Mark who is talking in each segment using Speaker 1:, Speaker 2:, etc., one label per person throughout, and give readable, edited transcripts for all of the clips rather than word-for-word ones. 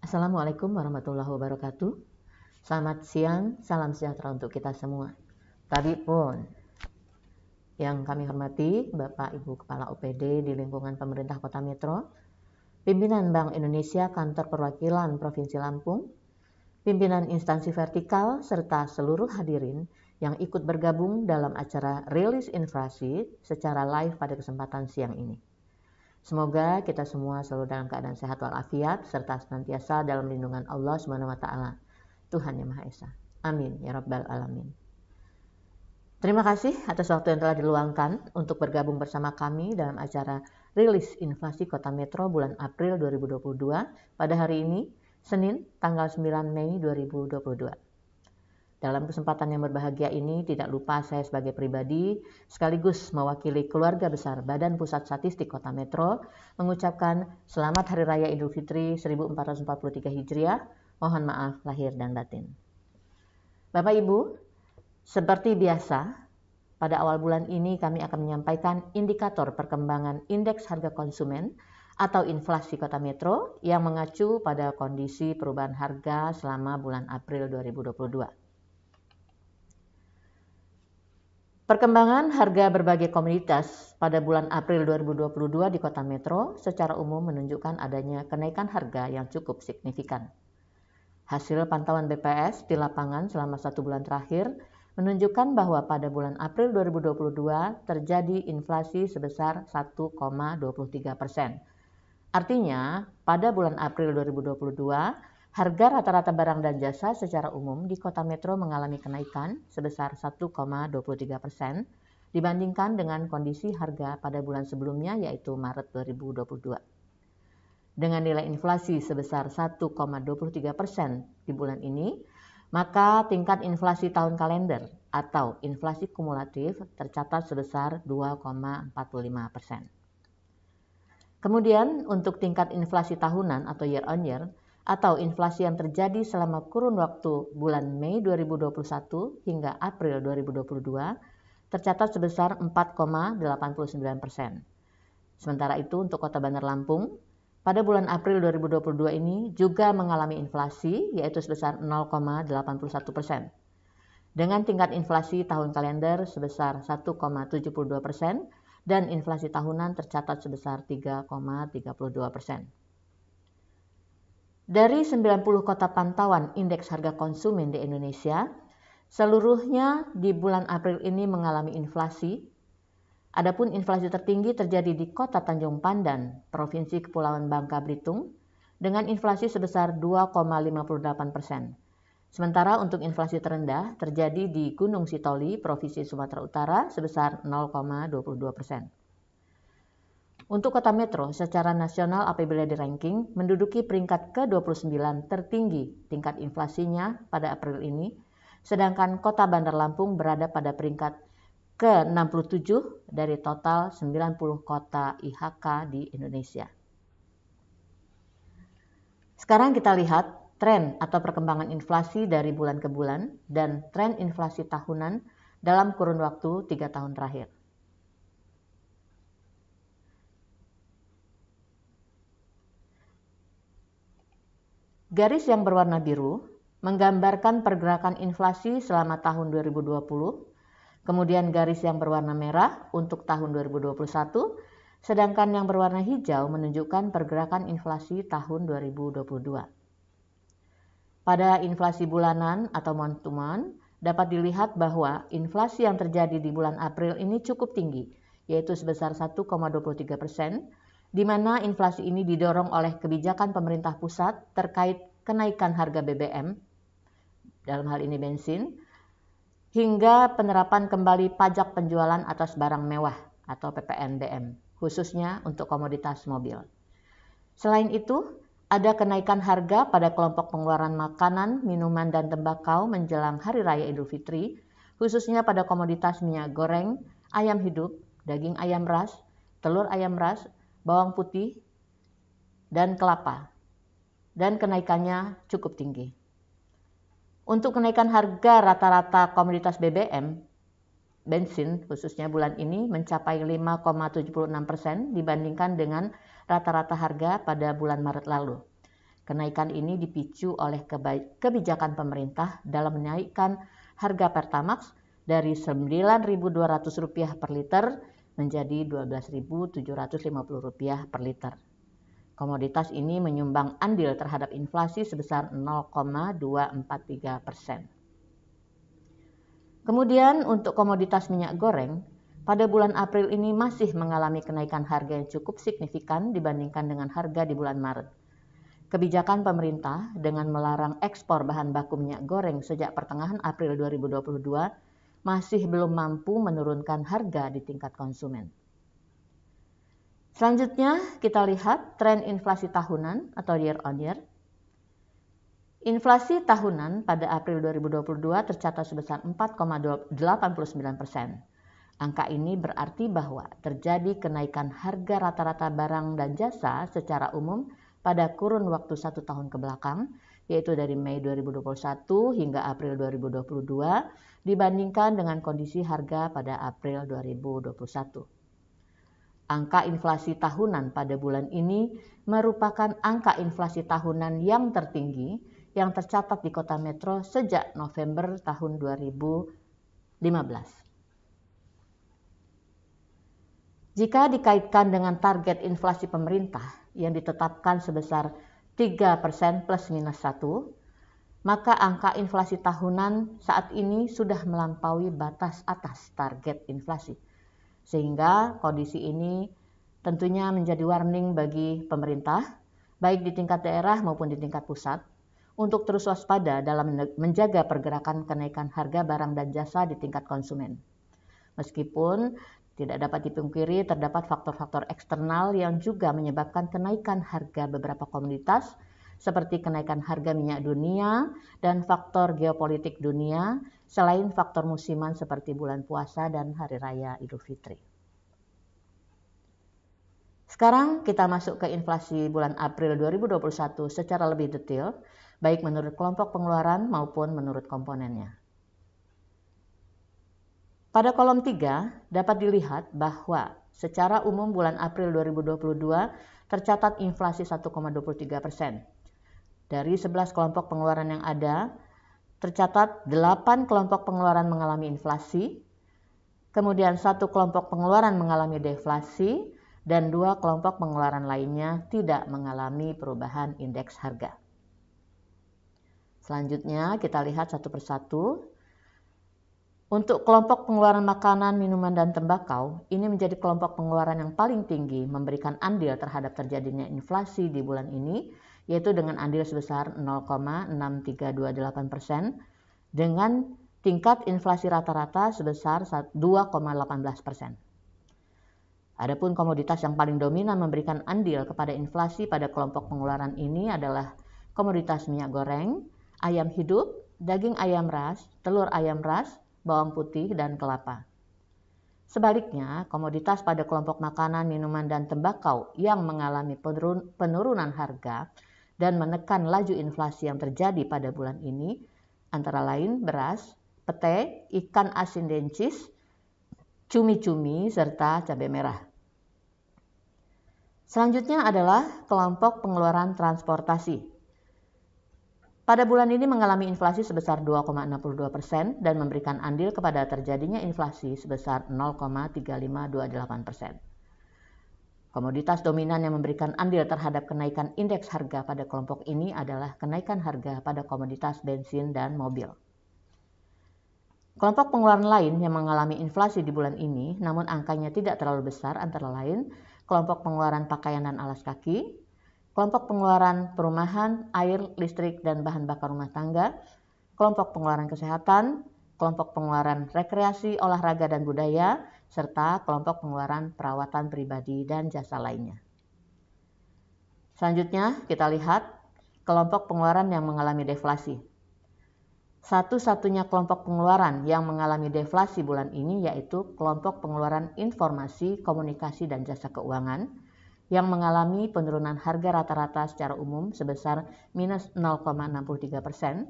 Speaker 1: Assalamualaikum warahmatullahi wabarakatuh. Selamat siang, salam sejahtera untuk kita semua. Tadi pun yang kami hormati Bapak Ibu Kepala OPD di lingkungan pemerintah Kota Metro, pimpinan Bank Indonesia Kantor Perwakilan Provinsi Lampung, pimpinan instansi vertikal, serta seluruh hadirin yang ikut bergabung dalam acara rilis inflasi secara live pada kesempatan siang ini. Semoga kita semua selalu dalam keadaan sehat walafiat serta senantiasa dalam lindungan Allah SWT, Tuhan Yang Maha Esa. Amin ya Rabbal Alamin. Terima kasih atas waktu yang telah diluangkan untuk bergabung bersama kami dalam acara rilis inflasi Kota Metro bulan April 2022 pada hari ini, Senin, tanggal 9 Mei 2022. Dalam kesempatan yang berbahagia ini, tidak lupa saya sebagai pribadi, sekaligus mewakili keluarga besar Badan Pusat Statistik Kota Metro, mengucapkan Selamat Hari Raya Idul Fitri 1443 Hijriah, mohon maaf lahir dan batin. Bapak Ibu, seperti biasa, pada awal bulan ini kami akan menyampaikan indikator perkembangan indeks harga konsumen atau inflasi Kota Metro yang mengacu pada kondisi perubahan harga selama bulan April 2022. Perkembangan harga berbagai komoditas pada bulan April 2022 di Kota Metro secara umum menunjukkan adanya kenaikan harga yang cukup signifikan. Hasil pantauan BPS di lapangan selama 1 bulan terakhir menunjukkan bahwa pada bulan April 2022 terjadi inflasi sebesar 1,23%. Artinya, pada bulan April 2022, harga rata-rata barang dan jasa secara umum di Kota Metro mengalami kenaikan sebesar 1,23% dibandingkan dengan kondisi harga pada bulan sebelumnya yaitu Maret 2022. Dengan nilai inflasi sebesar 1,23% di bulan ini, maka tingkat inflasi tahun kalender atau inflasi kumulatif tercatat sebesar 2,45%. Kemudian untuk tingkat inflasi tahunan atau year on year atau inflasi yang terjadi selama kurun waktu bulan Mei 2021 hingga April 2022 tercatat sebesar 4,89%. Sementara itu untuk Kota Bandar Lampung, pada bulan April 2022 ini juga mengalami inflasi yaitu sebesar 0,81%. Dengan tingkat inflasi tahun kalender sebesar 1,72% dan inflasi tahunan tercatat sebesar 3,32%. Dari 90 kota pantauan indeks harga konsumen di Indonesia, seluruhnya di bulan April ini mengalami inflasi. Adapun inflasi tertinggi terjadi di Kota Tanjung Pandan, Provinsi Kepulauan Bangka Belitung, dengan inflasi sebesar 2,58%. Sementara untuk inflasi terendah terjadi di Gunung Sitoli, Provinsi Sumatera Utara, sebesar 0,22%. Untuk Kota Metro secara nasional apabila di ranking menduduki peringkat ke-29 tertinggi tingkat inflasinya pada April ini, sedangkan Kota Bandar Lampung berada pada peringkat ke-67 dari total 90 kota IHK di Indonesia. Sekarang kita lihat tren atau perkembangan inflasi dari bulan ke bulan dan tren inflasi tahunan dalam kurun waktu 3 tahun terakhir. Garis yang berwarna biru menggambarkan pergerakan inflasi selama tahun 2020, kemudian garis yang berwarna merah untuk tahun 2021, sedangkan yang berwarna hijau menunjukkan pergerakan inflasi tahun 2022. Pada inflasi bulanan atau month to month, dapat dilihat bahwa inflasi yang terjadi di bulan April ini cukup tinggi, yaitu sebesar 1,23%, di mana inflasi ini didorong oleh kebijakan pemerintah pusat terkait kenaikan harga BBM, dalam hal ini bensin, hingga penerapan kembali pajak penjualan atas barang mewah atau PPNBM, khususnya untuk komoditas mobil. Selain itu, ada kenaikan harga pada kelompok pengeluaran makanan, minuman, dan tembakau menjelang Hari Raya Idul Fitri, khususnya pada komoditas minyak goreng, ayam hidup, daging ayam ras, telur ayam ras, bawang putih, dan kelapa, dan kenaikannya cukup tinggi. Untuk kenaikan harga rata-rata komoditas BBM, bensin khususnya bulan ini mencapai 5,76% dibandingkan dengan rata-rata harga pada bulan Maret lalu. Kenaikan ini dipicu oleh kebijakan pemerintah dalam menaikkan harga Pertamax dari Rp9.200 per liter menjadi Rp12.750 per liter. Komoditas ini menyumbang andil terhadap inflasi sebesar 0,243%. Kemudian untuk komoditas minyak goreng, pada bulan April ini masih mengalami kenaikan harga yang cukup signifikan dibandingkan dengan harga di bulan Maret. Kebijakan pemerintah dengan melarang ekspor bahan baku minyak goreng sejak pertengahan April 2022 masih belum mampu menurunkan harga di tingkat konsumen. Selanjutnya kita lihat tren inflasi tahunan atau year on year. Inflasi tahunan pada April 2022 tercatat sebesar 4,89%. Angka ini berarti bahwa terjadi kenaikan harga rata-rata barang dan jasa secara umum pada kurun waktu 1 tahun ke belakang, yaitu dari Mei 2021 hingga April 2022 dibandingkan dengan kondisi harga pada April 2021. Angka inflasi tahunan pada bulan ini merupakan angka inflasi tahunan yang tertinggi yang tercatat di kota metro sejak November tahun 2015. Jika dikaitkan dengan target inflasi pemerintah yang ditetapkan sebesar 3% plus minus 1, maka angka inflasi tahunan saat ini sudah melampaui batas atas target inflasi. Sehingga kondisi ini tentunya menjadi warning bagi pemerintah, baik di tingkat daerah maupun di tingkat pusat, untuk terus waspada dalam menjaga pergerakan kenaikan harga barang dan jasa di tingkat konsumen. Meskipun tidak dapat dipungkiri terdapat faktor-faktor eksternal yang juga menyebabkan kenaikan harga beberapa komoditas, seperti kenaikan harga minyak dunia dan faktor geopolitik dunia, selain faktor musiman seperti bulan puasa dan Hari Raya Idul Fitri. Sekarang kita masuk ke inflasi bulan April 2021 secara lebih detail, baik menurut kelompok pengeluaran maupun menurut komponennya. Pada kolom 3 dapat dilihat bahwa secara umum bulan April 2022 tercatat inflasi 1,23%. Dari 11 kelompok pengeluaran yang ada, tercatat 8 kelompok pengeluaran mengalami inflasi, kemudian 1 kelompok pengeluaran mengalami deflasi, dan 2 kelompok pengeluaran lainnya tidak mengalami perubahan indeks harga. Selanjutnya kita lihat satu persatu. Untuk kelompok pengeluaran makanan, minuman, dan tembakau, ini menjadi kelompok pengeluaran yang paling tinggi memberikan andil terhadap terjadinya inflasi di bulan ini, yaitu dengan andil sebesar 0,6328% dengan tingkat inflasi rata-rata sebesar 2,18%. Adapun komoditas yang paling dominan memberikan andil kepada inflasi pada kelompok pengeluaran ini adalah komoditas minyak goreng, ayam hidup, daging ayam ras, telur ayam ras, bawang putih, dan kelapa. Sebaliknya, komoditas pada kelompok makanan, minuman, dan tembakau yang mengalami penurunan harga dan menekan laju inflasi yang terjadi pada bulan ini, antara lain beras, pete, ikan asin dencis, cumi-cumi, serta cabai merah. Selanjutnya adalah kelompok pengeluaran transportasi. Pada bulan ini mengalami inflasi sebesar 2,62% dan memberikan andil kepada terjadinya inflasi sebesar 0,3528%. Komoditas dominan yang memberikan andil terhadap kenaikan indeks harga pada kelompok ini adalah kenaikan harga pada komoditas bensin dan mobil. Kelompok pengeluaran lain yang mengalami inflasi di bulan ini, namun angkanya tidak terlalu besar, antara lain kelompok pengeluaran pakaian dan alas kaki, kelompok pengeluaran perumahan, air, listrik, dan bahan bakar rumah tangga, kelompok pengeluaran kesehatan, kelompok pengeluaran rekreasi, olahraga, dan budaya, serta kelompok pengeluaran perawatan pribadi dan jasa lainnya. Selanjutnya kita lihat kelompok pengeluaran yang mengalami deflasi. Satu-satunya kelompok pengeluaran yang mengalami deflasi bulan ini yaitu kelompok pengeluaran informasi, komunikasi, dan jasa keuangan yang mengalami penurunan harga rata-rata secara umum sebesar minus 0,63%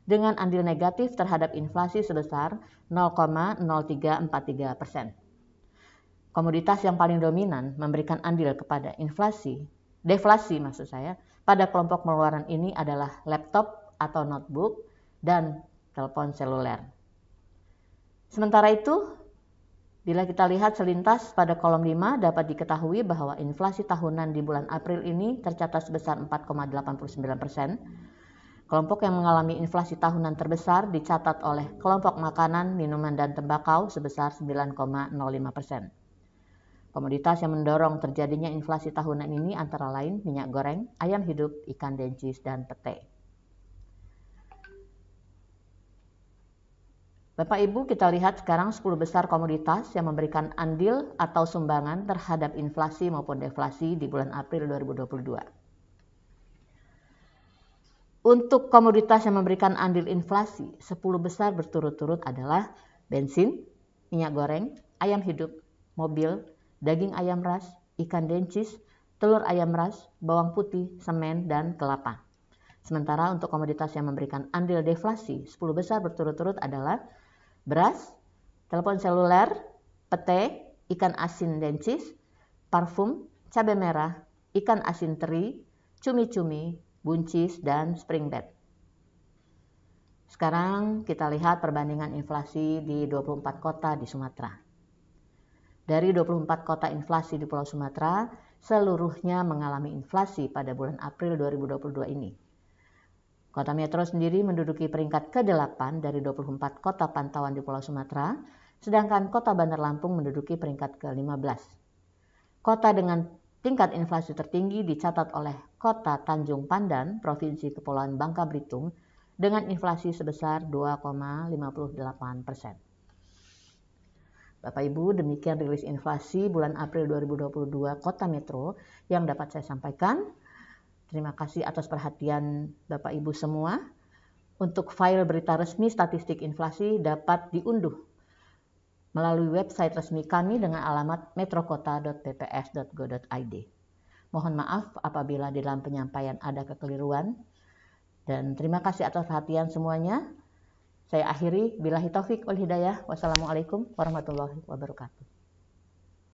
Speaker 1: dengan andil negatif terhadap inflasi sebesar 0,0343%. Komoditas yang paling dominan memberikan andil kepada deflasi pada kelompok pengeluaran ini adalah laptop atau notebook dan telepon seluler. Sementara itu, bila kita lihat selintas pada kolom 5 dapat diketahui bahwa inflasi tahunan di bulan April ini tercatat sebesar 4,89%. Kelompok yang mengalami inflasi tahunan terbesar dicatat oleh kelompok makanan, minuman, dan tembakau sebesar 9,05%. Komoditas yang mendorong terjadinya inflasi tahunan ini antara lain minyak goreng, ayam hidup, ikan dencis, dan pete. Bapak Ibu, kita lihat sekarang 10 besar komoditas yang memberikan andil atau sumbangan terhadap inflasi maupun deflasi di bulan April 2022. Untuk komoditas yang memberikan andil inflasi, 10 besar berturut-turut adalah bensin, minyak goreng, ayam hidup, mobil, daging ayam ras, ikan dencis, telur ayam ras, bawang putih, semen, dan kelapa. Sementara untuk komoditas yang memberikan andil deflasi, 10 besar berturut-turut adalah beras, telepon seluler, pete, ikan asin dencis, parfum, cabai merah, ikan asin teri, cumi-cumi, buncis, dan spring bed. Sekarang kita lihat perbandingan inflasi di 24 kota di Sumatera. Dari 24 kota inflasi di Pulau Sumatera, seluruhnya mengalami inflasi pada bulan April 2022 ini. Kota Metro sendiri menduduki peringkat ke-8 dari 24 kota pantauan di Pulau Sumatera, sedangkan Kota Bandar Lampung menduduki peringkat ke-15. Kota dengan tingkat inflasi tertinggi dicatat oleh Kota Tanjung Pandan, Provinsi Kepulauan Bangka Belitung, dengan inflasi sebesar 2,58%. Bapak Ibu, demikian rilis inflasi bulan April 2022 Kota Metro yang dapat saya sampaikan. Terima kasih atas perhatian Bapak Ibu semua. Untuk file berita resmi statistik inflasi dapat diunduh melalui website resmi kami dengan alamat metrokota.bps.go.id. Mohon maaf apabila di dalam penyampaian ada kekeliruan. Dan terima kasih atas perhatian semuanya. Saya akhiri, billahi taufik wal hidayah. Wassalamualaikum warahmatullahi wabarakatuh.